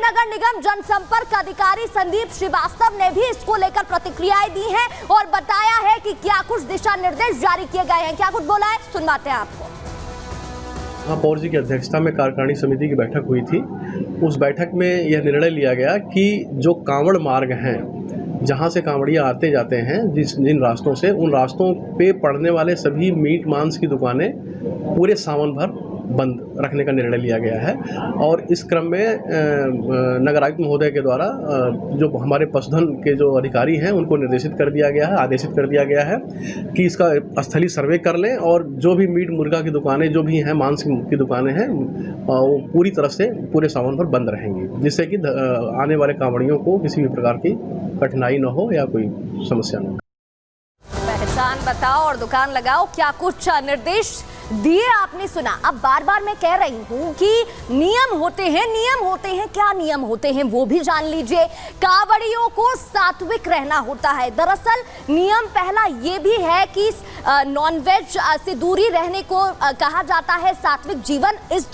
नगर निगम जनसंपर्क अधिकारी संदीप श्रीवास्तव ने भी इसको लेकर प्रतिक्रियाएं दी हैं और बताया है कि क्या कुछ दिशा निर्देश जारी किए गए हैं। क्या कुछ बोला है, सुनवाते हैं आपको। महापौर जी की अध्यक्षता में कार्यकारिणी समिति की बैठक हुई थी। उस बैठक में यह निर्णय लिया गया कि जो कांवड़ मार्ग हैं, जहां से कांवड़िया आते जाते हैं, जिन रास्तों से, उन रास्तों पे पड़ने वाले सभी मीट मांस की दुकानें पूरे सावन भर बंद रखने का निर्णय लिया गया है। और इस क्रम में नगर आयुक्त महोदय के द्वारा जो हमारे पशुधन के जो अधिकारी हैं उनको निर्देशित कर दिया गया है, आदेशित कर दिया गया है कि इसका स्थलीय सर्वे कर लें और जो भी मीट मुर्गा की दुकानें जो भी हैं, मांस की दुकानें हैं, वो पूरी तरह से पूरे सावन भर बंद रहेंगी, जिससे कि आने वाले कांवड़ियों को किसी भी प्रकार की कठिनाई न हो या कोई समस्या न हो। पहचान बताओ और दुकान लगाओ, क्या कुछ निर्देश दिए आपने सुना। अब बार बार मैं कह रही हूं कि नियम होते हैं, क्या नियम होते हैं वो भी जान लीजिए। कांवड़ियों को सात्विक रहना होता है। दरअसल नियम पहला ये भी है कि नॉनवेज से दूरी रहने को कहा जाता है। सात्विक जीवन इस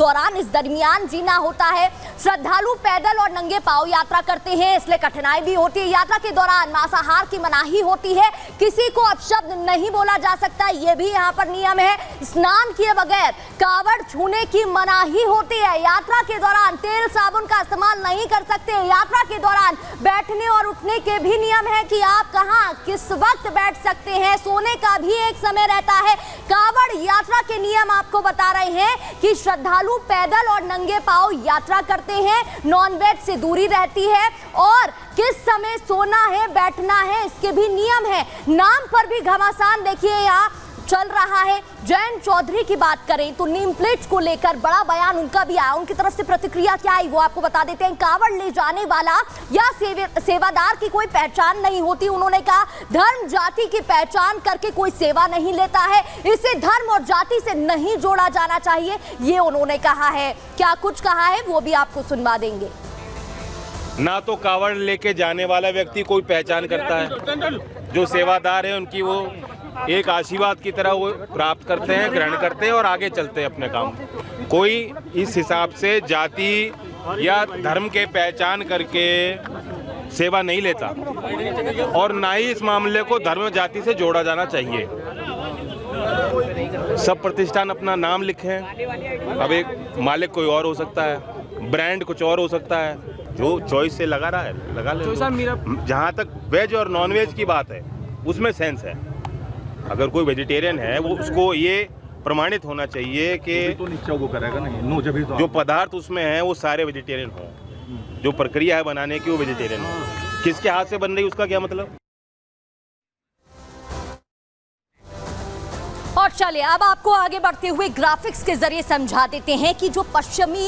दरमियान जीना होता है। श्रद्धालु पैदल और नंगे पांव यात्रा करते हैं, इसलिए कठिनाई भी होती है। यात्रा के दौरान मांसाहार की मनाही होती है, किसी को अपशब्द नहीं बोला जा सकता, ये भी यहाँ पर नियम है। स्नान किए बगैर कावड़ छूने की मनाही होती है। यात्रा के दौरान तेल साबुन का इस्तेमाल नहीं कर सकते। यात्रा के दौरान बैठने और उठने के भी नियम है कि आप कहां किस वक्त बैठ सकते हैं। सोने का भी एक समय रहता है। कावड़ यात्रा के नियम आपको बता रहे हैं कि श्रद्धालु पैदल और नंगे पांव यात्रा करते हैं, नॉनवेज से दूरी रहती है और किस समय सोना है, बैठना है, इसके भी नियम है। नाम पर भी घमासान देखिए यहाँ चल रहा है। जयंत चौधरी की बात करें तो नेम प्लेट को लेकर बड़ा बयान उनका भी आया। उनकी तरफ से प्रतिक्रिया क्या आई वो आपको बता देते हैं। कावड़ ले जाने वाला या सेवादार की कोई पहचान नहीं होती। उन्होंने कहा धर्म जाति की पहचान करके कोई सेवा नहीं लेता है, इसे धर्म और जाति से नहीं जोड़ा जाना चाहिए, ये उन्होंने कहा है। क्या कुछ कहा है वो भी आपको सुनवा देंगे। ना तो कावड़ लेके जाने वाला व्यक्ति कोई पहचान करता है, जो सेवादार है उनकी वो एक आशीर्वाद की तरह वो प्राप्त करते हैं, ग्रहण करते हैं और आगे चलते हैं अपने काम। कोई इस हिसाब से जाति या धर्म के पहचान करके सेवा नहीं लेता और ना ही इस मामले को धर्म जाति से जोड़ा जाना चाहिए। सब प्रतिष्ठान अपना नाम लिखें। अब एक मालिक कोई और हो सकता है, ब्रांड कुछ और हो सकता है, जो चॉइस से लगा रहा है लगा ले। जहाँ तक वेज और नॉन वेज की बात है उसमें सेंस है। अगर कोई वेजिटेरियन है वो उसको ये प्रमाणित होना चाहिए कि तो वो करेगा नहीं, जो पदार्थ उसमें है वो सारे वेजिटेरियन हो, जो प्रक्रिया है बनाने की वो वेजिटेरियन हो। किसके हाथ से बन रही उसका क्या मतलब। और चलिए अब आपको आगे बढ़ते हुए ग्राफिक्स के जरिए समझा देते हैं कि जो पश्चिमी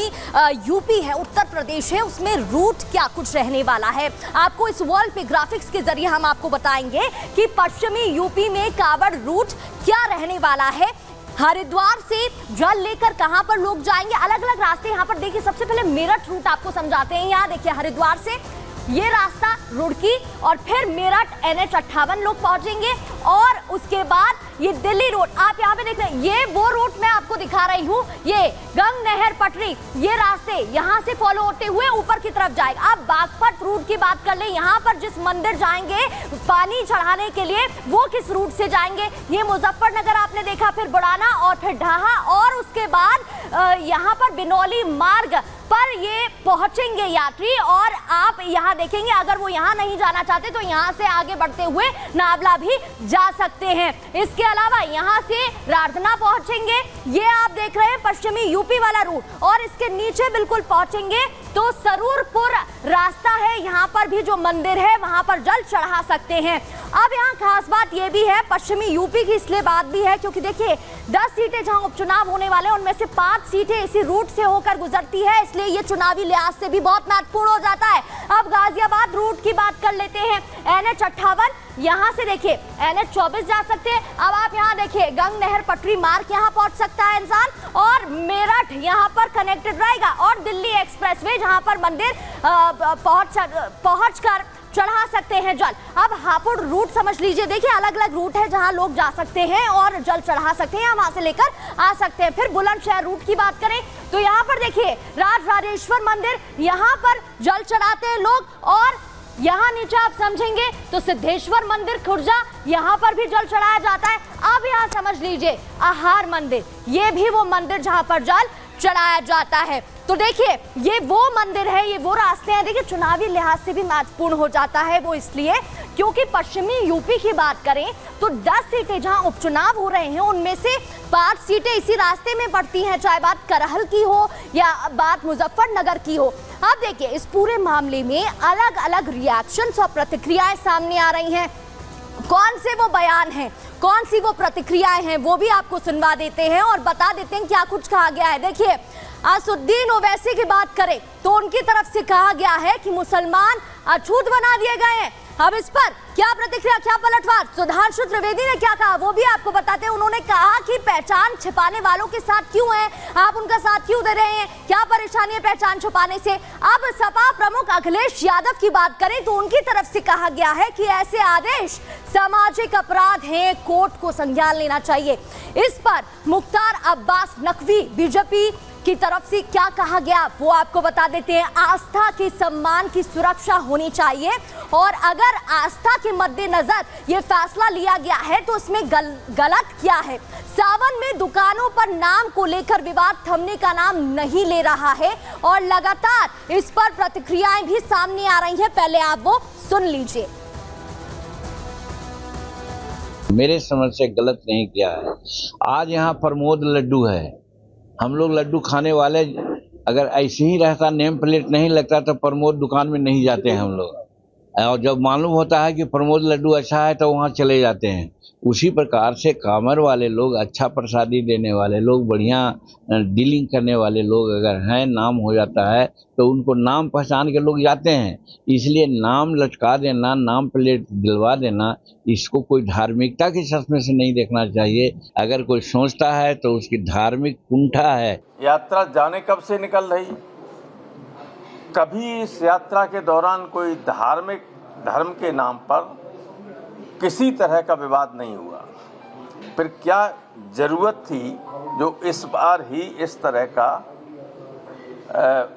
यूपी है, उत्तर प्रदेश है, उसमें रूट क्या कुछ रहने वाला है। आपको इस वॉल पे ग्राफिक्स के जरिए हम आपको बताएंगे कि पश्चिमी यूपी में कावड़ रूट क्या रहने वाला है। हरिद्वार से जल लेकर कहां पर लोग जाएंगे, अलग अलग रास्ते यहाँ पर देखिए। सबसे पहले मेरठ रूट आपको समझाते हैं। यहाँ देखिए हरिद्वार से ये रास्ता रुड़की और फिर मेरठ NH58 लोग पहुंचेंगे और उसके बाद ये दिल्ली रोड आप यहाँ पे देख रहे हैं। ये वो रूट मैं आपको दिखा रही हूँ, ये गंग नहर पटरी, ये रास्ते यहाँ से फॉलो होते हुए ऊपर की तरफ जाएगा। अब बागपत रूट की बात कर ले, यहाँ पर जिस मंदिर जाएंगे पानी चढ़ाने के लिए वो किस रूट से जाएंगे। ये मुजफ्फरनगर आपने देखा, फिर बुड़ाना और फिर ढाहा और उसके बाद यहाँ पर बिनौली मार्ग पर ये पहुंचेंगे यात्री। और आप यहाँ देखेंगे अगर वो यहाँ नहीं जाना चाहते तो यहाँ से आगे बढ़ते हुए नावला भी जा सकते हैं। इसके अलावा यहाँ से राधना पहुंचेंगे, ये आप देख रहे हैं पश्चिमी यूपी वाला रूट। और इसके नीचे बिल्कुल पहुंचेंगे तो सरूरपुर रास्ता है, यहाँ पर भी जो मंदिर है वहां पर जल चढ़ा सकते हैं। अब यहाँ खास बात ये भी है, पश्चिमी यूपी की इसलिए बात भी है क्योंकि देखिए 10 सीटें जहां उपचुनाव होने वाले हैं उनमें से 5 सीटें इसी रूट से होकर गुजरती है, इसलिए ये चुनावी लिहाज से भी बहुत महत्वपूर्ण हो जाता है। अब गाजियाबाद रूट की बात कर लेते हैं। NH58 यहाँ से देखिए NH24 जा सकते हैं। अब आप यहाँ देखिए गंग नहर पटरी मार्ग यहाँ पहुंच सकता है इंसान और मेरठ यहाँ पर कनेक्टेड रहेगा और दिल्ली एक्सप्रेसवे जहाँ पर मंदिर पहुंच कर चढ़ा सकते हैं जल। अब हापुड़ रूट समझ लीजिए, देखिए अलग अलग रूट है जहां लोग जा सकते हैं और जल चढ़ा सकते हैं, वहां से लेकर आ सकते हैं। फिर बुलंदशहर रूट की बात करें तो यहाँ पर देखिए राजराजेश्वर मंदिर, यहाँ पर जल चढ़ाते हैं लोग, और यहाँ नीचे आप समझेंगे तो सिद्धेश्वर मंदिर खुर्जा, यहाँ पर भी जल चढ़ाया जाता है। अब यहाँ समझ लीजिए आहार मंदिर, ये भी वो मंदिर जहाँ पर जल चढ़ाया जाता है। तो देखिए ये वो मंदिर है, ये वो रास्ते हैं। देखिए चुनावी लिहाज से भी महत्वपूर्ण हो जाता है वो इसलिए क्योंकि पश्चिमी यूपी की बात करें तो 10 सीटें जहां उपचुनाव हो रहे हैं उनमें से 5 सीटें इसी रास्ते में पड़ती हैं, चाहे बात करहल की हो या बात मुजफ्फरनगर की हो। अब देखिए इस पूरे मामले में अलग अलग रिएक्शंस और प्रतिक्रियाएं सामने आ रही हैं। कौन से वो बयान हैं, कौन सी वो प्रतिक्रियाएं हैं, वो भी आपको सुनवा देते हैं और बता देते हैं क्या कुछ कहा गया है। देखिए असदुद्दीन ओवैसी की बात करें तो उनकी तरफ से कहा गया है कि मुसलमान अछूत बना दिए गए हैं। अब इस पर क्या प्रतिक्रिया, क्या पलटवार, सुधांशु त्रिवेदी ने क्या कहा वो भी आपको बताते हैं। उन्होंने कहा कि पहचान छिपाने वालों के साथ क्यों हैं आप, उनका साथ क्यों दे रहे हैं, क्या परेशानी है पहचान छुपाने से। अब सपा प्रमुख अखिलेश यादव की बात करें तो उनकी तरफ से कहा गया है कि ऐसे आदेश सामाजिक अपराध हैं, कोर्ट को संज्ञान लेना चाहिए। इस पर मुख्तार अब्बास नकवी बीजेपी की तरफ से क्या कहा गया वो आपको बता देते हैं। आस्था के सम्मान की सुरक्षा होनी चाहिए और अगर आस्था के मद्देनजर ये फैसला लिया गया है तो इसमें गलत क्या है। सावन में दुकानों पर नाम को लेकर विवाद थमने का नाम नहीं ले रहा है और लगातार इस पर प्रतिक्रियाएं भी सामने आ रही हैं। पहले आप वो सुन लीजिए। मेरे समझ से गलत नहीं किया है। आज यहाँ प्रमोद लड्डू है, हम लोग लड्डू खाने वाले, अगर ऐसे ही रहता, नेम प्लेट नहीं लगता तो प्रमोद दुकान में नहीं जाते हैं हम लोग। और जब मालूम होता है कि प्रमोद लड्डू अच्छा है तो वहाँ चले जाते हैं। उसी प्रकार से कामर वाले लोग, अच्छा प्रसादी देने वाले लोग, बढ़िया डीलिंग करने वाले लोग अगर हैं, नाम हो जाता है तो उनको नाम पहचान के लोग जाते हैं। इसलिए नाम लटका देना, नाम प्लेट दिलवा देना, इसको कोई धार्मिकता के चश्मे से नहीं देखना चाहिए। अगर कोई सोचता है तो उसकी धार्मिक कुंठा है। यात्रा जाने कब से निकल रही, कभी इस यात्रा के दौरान कोई धर्म के नाम पर किसी तरह का विवाद नहीं हुआ। फिर क्या जरूरत थी जो इस बार ही इस तरह का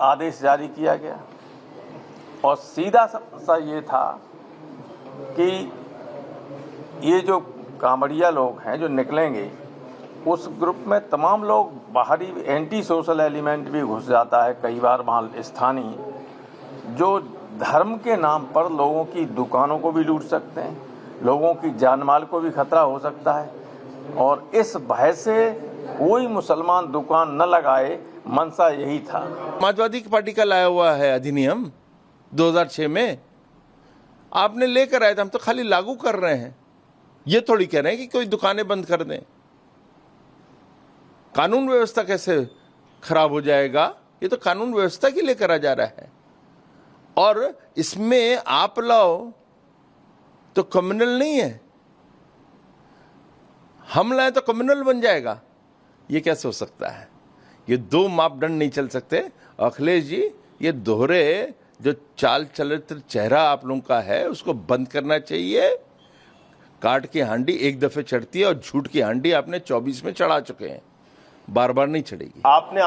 आदेश जारी किया गया। और सीधा सा ये था कि ये जो कांवड़िया लोग हैं जो निकलेंगे, उस ग्रुप में तमाम लोग बाहरी एंटी सोशल एलिमेंट भी घुस जाता है कई बार वहाँ स्थानीय, जो धर्म के नाम पर लोगों की दुकानों को भी लूट सकते हैं, लोगों की जान माल को भी खतरा हो सकता है। और इस भय से कोई मुसलमान दुकान न लगाए, मंशा यही था। समाजवादी पार्टी का लाया हुआ है अधिनियम 2006 में, आपने लेकर आए थे, हम तो खाली लागू कर रहे हैं। ये थोड़ी कह रहे हैं कि कोई दुकानें बंद कर दें। कानून व्यवस्था कैसे खराब हो जाएगा, ये तो कानून व्यवस्था के लिए करा जा रहा है। और इसमें आप लाओ तो कम्युनल नहीं है, हम लाए तो कम्युनल बन जाएगा। ये कैसे हो सकता है? ये दो मापदंड नहीं चल सकते। अखिलेश जी, ये दोहरे जो चाल चरित्र चेहरा आप लोगों का है उसको बंद करना चाहिए। काट की हांडी एक दफे चढ़ती है और झूठ की हांडी आपने 24 में चढ़ा चुके हैं, बार बार नहीं चढ़ेगी। आपने